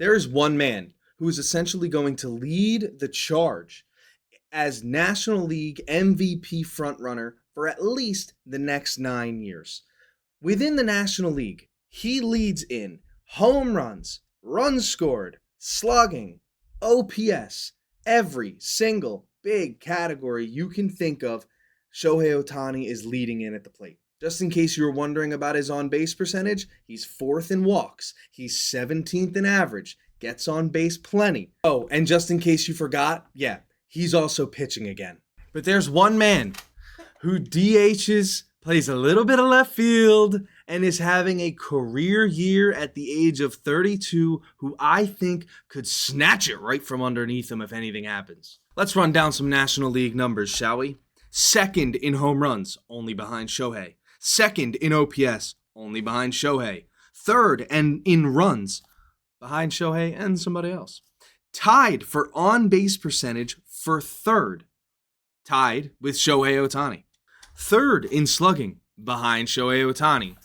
There is one man who is essentially going to lead the charge as National League MVP frontrunner for at least the next 9 years. Within the National League, he leads in home runs, runs scored, slugging, OPS, every single big category you can think of. Shohei Ohtani is leading in at the plate. Just in case you were wondering about his on-base percentage, he's 4th in walks, he's 17th in average, gets on base plenty. Oh, and just in case you forgot, yeah, he's also pitching again. But there's one man who DHs, plays a little bit of left field, and is having a career year at the age of 32, who I think could snatch it right from underneath him if anything happens. Let's run down some National League numbers, shall we? 2nd in home runs, only behind Shohei. 2nd in OPS, only behind Shohei. 3rd and in runs, behind Shohei and somebody else. Tied for on-base percentage for 3rd, tied with Shohei Ohtani. 3rd in slugging, behind Shohei Ohtani.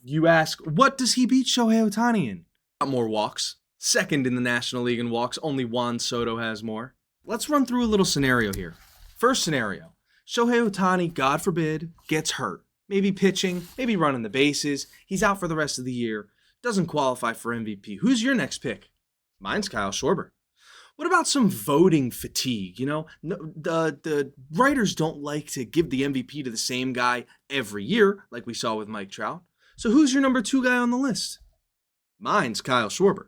You ask, what does he beat Shohei Ohtani in? Got more walks. 2nd in the National League in walks, only Juan Soto has more. Let's run through a little scenario here. First scenario, Shohei Ohtani, God forbid, gets hurt. Maybe pitching, maybe running the bases. He's out for the rest of the year. Doesn't qualify for MVP. Who's your next pick? Mine's Kyle Schwarber. What about some voting fatigue? You know, the writers don't like to give the MVP to the same guy every year, like we saw with Mike Trout. So who's your number 2 guy on the list? Mine's Kyle Schwarber.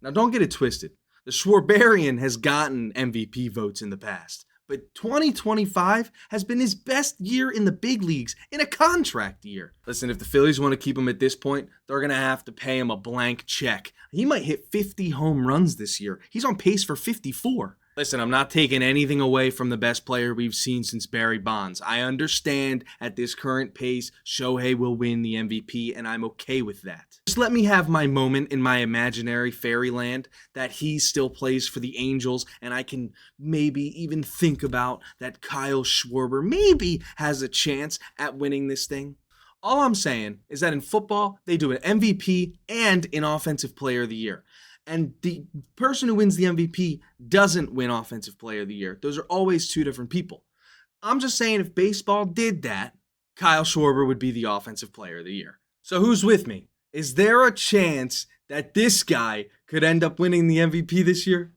Now don't get it twisted. The Schwarberian has gotten MVP votes in the past, but 2025 has been his best year in the big leagues in a contract year. Listen, if the Phillies want to keep him at this point, they're going to have to pay him a blank check. He might hit 50 home runs this year. He's on pace for 54. Listen, I'm not taking anything away from the best player we've seen since Barry Bonds. I understand at this current pace, Shohei will win the MVP, and I'm okay with that. Just let me have my moment in my imaginary fairyland that he still plays for the Angels, and I can maybe even think about that Kyle Schwarber maybe has a chance at winning this thing. All I'm saying is that in football, they do an MVP and an Offensive Player of the Year. And the person who wins the MVP doesn't win Offensive Player of the Year. Those are always 2 different people. I'm just saying if baseball did that, Kyle Schwarber would be the Offensive Player of the Year. So who's with me? Is there a chance that this guy could end up winning the MVP this year?